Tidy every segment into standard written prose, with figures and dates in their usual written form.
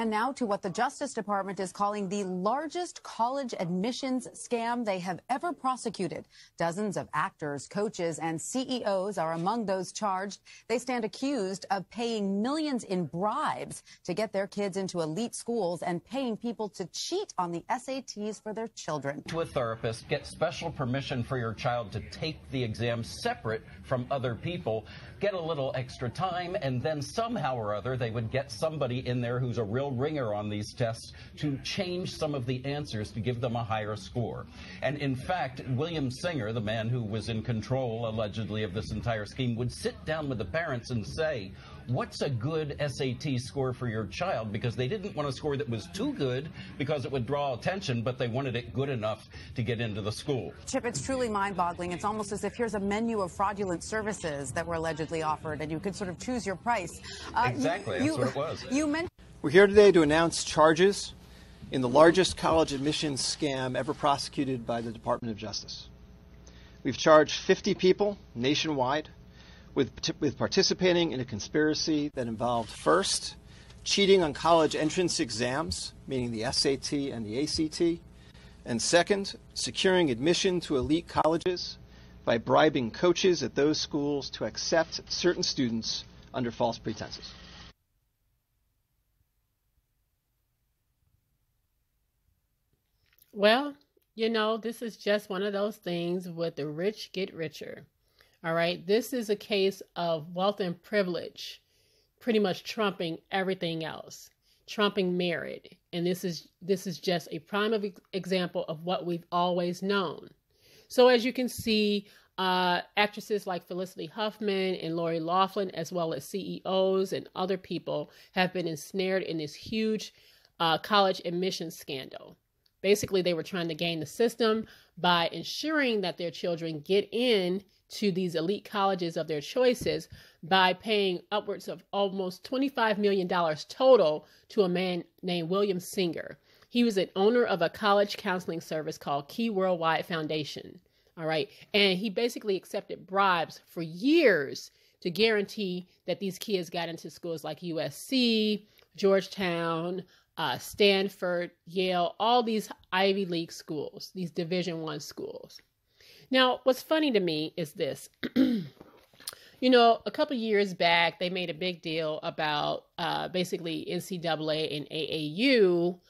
And now to what the Justice Department is calling the largest college admissions scam they have ever prosecuted. Dozens of actors, coaches, and CEOs are among those charged. They stand accused of paying millions in bribes to get their kids into elite schools and paying people to cheat on the SATs for their children. To a therapist, get special permission for your child to take the exam separate from other people, get a little extra time, and then somehow or other they would get somebody in there who's a real ringer on these tests to change some of the answers to give them a higher score. And in fact, William Singer, the man who was in control allegedly of this entire scheme, would sit down with the parents and say, what's a good SAT score for your child? Because they didn't want a score that was too good because it would draw attention, but they wanted it good enough to get into the school. Chip, it's truly mind-boggling. It's almost as if here's a menu of fraudulent services that were allegedly offered, and you could sort of choose your price. Exactly, that's what it was. We're here today to announce charges in the largest college admissions scam ever prosecuted by the Department of Justice. We've charged 50 people nationwide with participating in a conspiracy that involved, first, cheating on college entrance exams, meaning the SAT and the ACT, and second, securing admission to elite colleges by bribing coaches at those schools to accept certain students under false pretenses. Well, you know, this is just one of those things with the rich get richer. All right. This is a case of wealth and privilege pretty much trumping everything else, trumping merit. And this is just a prime example of what we've always known. So as you can see, actresses like Felicity Huffman and Lori Loughlin, as well as CEOs and other people, have been ensnared in this huge college admissions scandal. Basically, they were trying to game the system by ensuring that their children get in to these elite colleges of their choices by paying upwards of almost $25 million total to a man named William Singer. He was an owner of a college counseling service called Key Worldwide Foundation. All right. And he basically accepted bribes for years to guarantee that these kids got into schools like USC, Georgetown, Stanford, Yale, all these Ivy League schools, these Division I schools. Now, what's funny to me is this. You know, a couple years back, they made a big deal about basically NCAA and AAU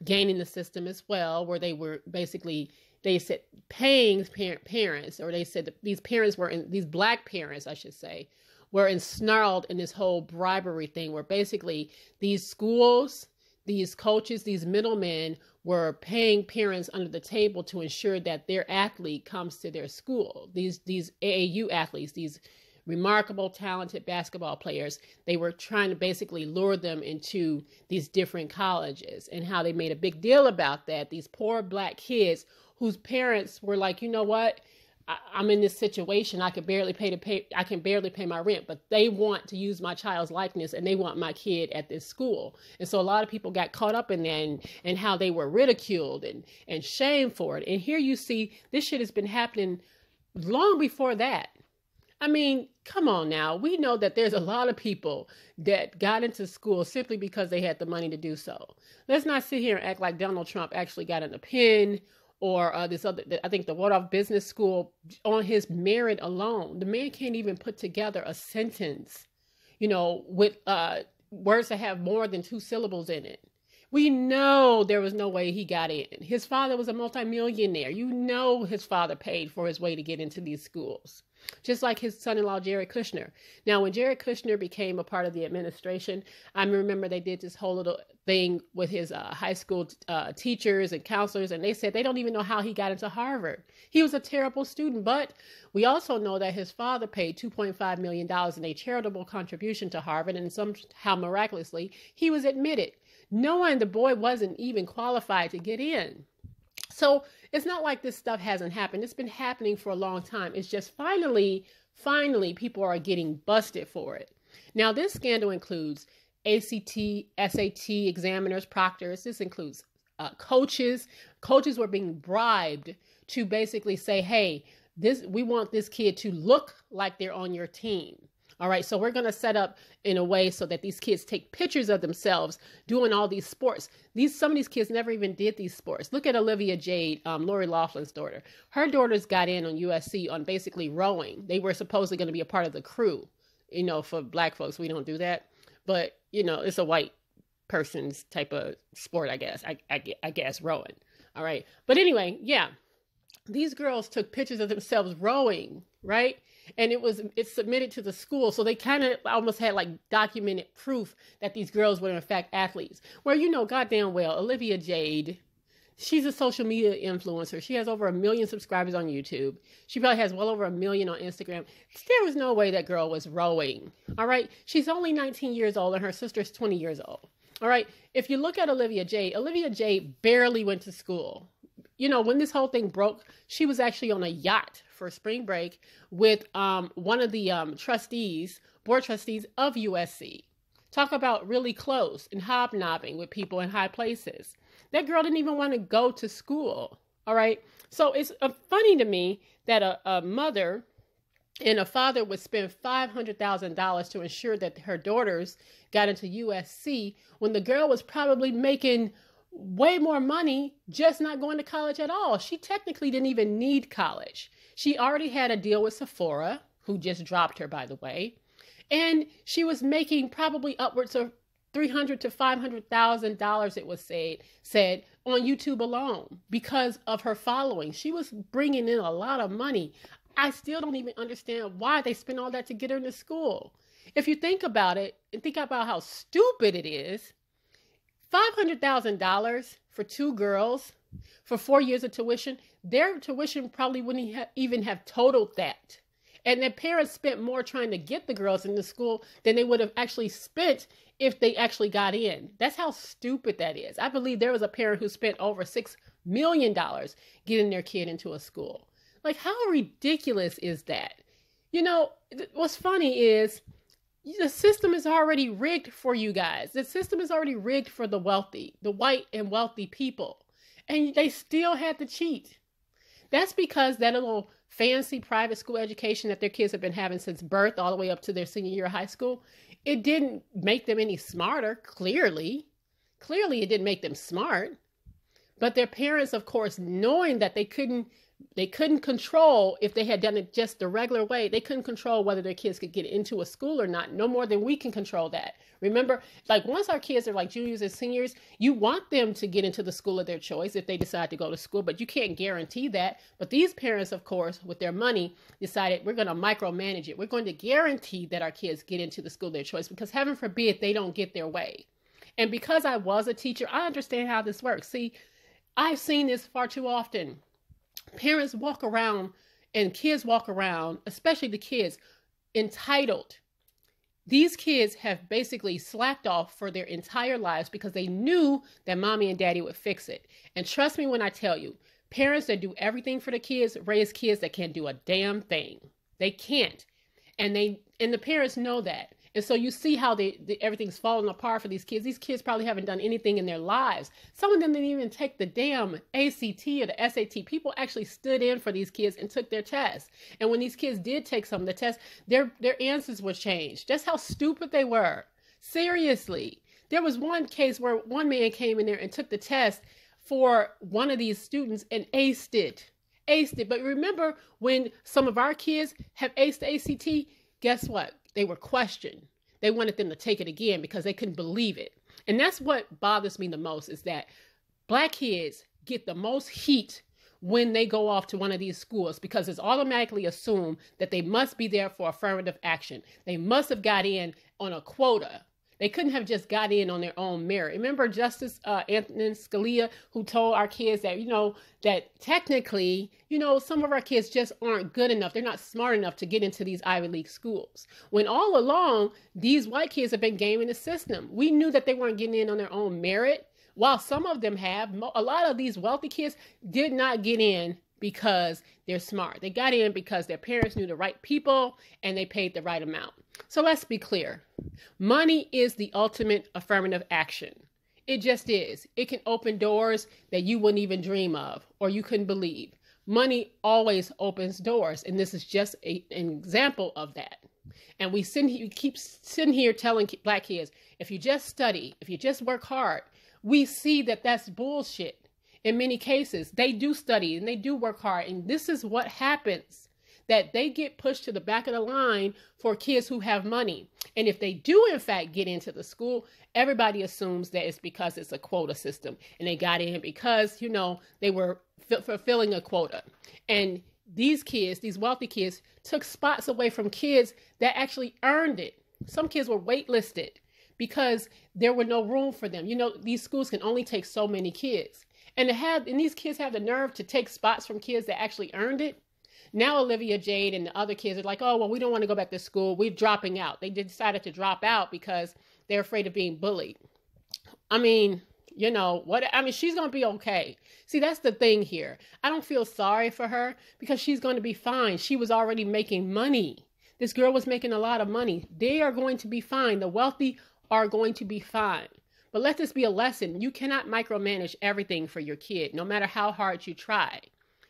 gaining the system as well, where they were basically, they said paying parents, or they said that these parents were, these black parents, I should say, were ensnarled in this whole bribery thing, where basically these schools, these coaches, these middlemen were paying parents under the table to ensure that their athlete comes to their school. These AAU athletes, these remarkable, talented basketball players, they were trying to basically lure them into these different colleges, and how they made a big deal about that. These poor black kids whose parents were like, you know what? I'm in this situation. I can barely pay my rent, but they want to use my child's likeness, and they want my kid at this school. And so a lot of people got caught up in that, and how they were ridiculed and shamed for it. And here you see this shit has been happening long before that. I mean, come on now. We know that there's a lot of people that got into school simply because they had the money to do so. Let's not sit here and act like Donald Trump actually got in a pen, or this other, I think the Waldorf Business School, on his merit alone. The man can't even put together a sentence, you know, with words that have more than 2 syllables in it. We know there was no way he got in. His father was a multimillionaire. You know his father paid for his way to get into these schools. Just like his son-in-law, Jared Kushner. Now, when Jared Kushner became a part of the administration, I remember they did this whole little thing with his high school teachers and counselors, and they said they don't even know how he got into Harvard. He was a terrible student, but we also know that his father paid $2.5 million in a charitable contribution to Harvard, and somehow miraculously, he was admitted, knowing the boy wasn't even qualified to get in. So it's not like this stuff hasn't happened. It's been happening for a long time. It's just finally, people are getting busted for it. Now, this scandal includes ACT, SAT examiners, proctors. This includes coaches. Coaches were being bribed to basically say, hey, we want this kid to look like they're on your team. All right, so we're going to set up in a way so that these kids take pictures of themselves doing all these sports. Some of these kids never even did these sports. Look at Olivia Jade, Lori Loughlin's daughter. Her daughters got in on USC on basically rowing. They were supposedly going to be a part of the crew. You know, for black folks, we don't do that. But, you know, it's a white person's type of sport, I guess. I guess rowing. All right. But anyway, yeah, these girls took pictures of themselves rowing, right? And it's submitted to the school. So they kind of almost had like documented proof that these girls were in fact athletes. Where, you know, goddamn well, Olivia Jade, she's a social media influencer. She has over 1 million subscribers on YouTube. She probably has well over 1 million on Instagram. There was no way that girl was rowing. All right. She's only 19 years old and her sister's 20 years old. All right. If you look at Olivia Jade barely went to school. You know, when this whole thing broke, she was actually on a yacht for spring break with one of the board trustees of USC. Talk about really close and hobnobbing with people in high places. That girl didn't even want to go to school. All right. So it's funny to me that a mother and a father would spend $500,000 to ensure that her daughters got into USC when the girl was probably making way more money just not going to college at all. She technically didn't even need college. She already had a deal with Sephora, who just dropped her, by the way. And she was making probably upwards of $300,000 to $500,000, it was said on YouTube alone because of her following. She was bringing in a lot of money. I still don't even understand why they spent all that to get her into school. If you think about it and think about how stupid it is, $500,000 for 2 girls for 4 years of tuition, their tuition probably wouldn't even have totaled that. And their parents spent more trying to get the girls into school than they would have actually spent if they actually got in. That's how stupid that is. I believe there was a parent who spent over $6 million getting their kid into a school. Like, how ridiculous is that? You know, what's funny is the system is already rigged for you guys. The system is already rigged for the wealthy, the white and wealthy people. And they still had to cheat. That's because that little fancy private school education that their kids have been having since birth all the way up to their senior year of high school, it didn't make them any smarter, clearly. Clearly, it didn't make them smart. But their parents, of course, knowing that they couldn't control, if they had done it just the regular way, they couldn't control whether their kids could get into a school or not, no more than we can control that. Remember, like once our kids are like juniors and seniors, you want them to get into the school of their choice if they decide to go to school, but you can't guarantee that. But these parents, of course, with their money, decided we're going to micromanage it. We're going to guarantee that our kids get into the school of their choice because heaven forbid they don't get their way. And because I was a teacher, I understand how this works. See, I've seen this far too often. Parents walk around and kids walk around, especially the kids, entitled. These kids have basically slacked off for their entire lives because they knew that mommy and daddy would fix it. And trust me when I tell you, parents that do everything for the kids raise kids that can't do a damn thing. They can't. And the parents know that. And so you see how everything's falling apart for these kids. These kids probably haven't done anything in their lives. Some of them didn't even take the damn ACT or the SAT. People actually stood in for these kids and took their tests. And when these kids did take some of the tests, their answers were changed. That's how stupid they were. Seriously. There was one case where one man came in there and took the test for one of these students and aced it. But remember when some of our kids have aced the ACT, guess what? They were questioned. They wanted them to take it again because they couldn't believe it. And that's what bothers me the most is that Black kids get the most heat when they go off to one of these schools because it's automatically assumed that they must be there for affirmative action. They must have got in on a quota. They couldn't have just got in on their own merit. Remember Justice Antonin Scalia, who told our kids that, that technically, some of our kids just aren't good enough. They're not smart enough to get into these Ivy League schools. When all along, these white kids have been gaming the system. We knew that they weren't getting in on their own merit. While some of them have, a lot of these wealthy kids did not get in because they're smart. They got in because their parents knew the right people and they paid the right amount. So let's be clear. Money is the ultimate affirmative action. It just is. It can open doors that you wouldn't even dream of or you couldn't believe. Money always opens doors, and this is just an example of that. And we keep sitting here telling black kids, if you just study, if you just work hard, we see that that's bullshit. In many cases, they do study and they do work hard. And this is what happens, that they get pushed to the back of the line for kids who have money. And if they do, in fact, get into the school, everybody assumes that it's because it's a quota system. And they got in because, you know, they were fulfilling a quota. And these kids, these wealthy kids, took spots away from kids that actually earned it. Some kids were waitlisted because there were no room for them. You know, these schools can only take so many kids. And these kids have the nerve to take spots from kids that actually earned it. Now Olivia Jade and the other kids are like, oh, well, we don't want to go back to school. We're dropping out. They decided to drop out because they're afraid of being bullied. I mean, you know, she's going to be okay. See, that's the thing here. I don't feel sorry for her because she's going to be fine. She was already making money. This girl was making a lot of money. They are going to be fine. The wealthy are going to be fine. But let this be a lesson. You cannot micromanage everything for your kid, no matter how hard you try,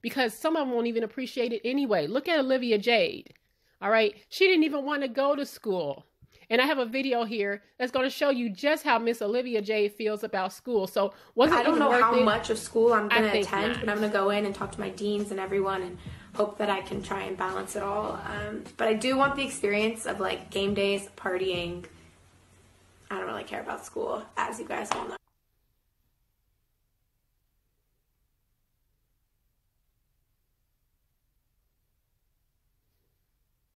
because some of them won't even appreciate it anyway. Look at Olivia Jade. All right. She didn't even want to go to school. And I have a video here that's going to show you just how Miss Olivia Jade feels about school. So I don't know how much of school I'm going to attend, but I'm going to go in and talk to my deans and everyone and hope that I can try and balance it all. But I do want the experience of like game days, partying. I don't really care about school, as you guys all know.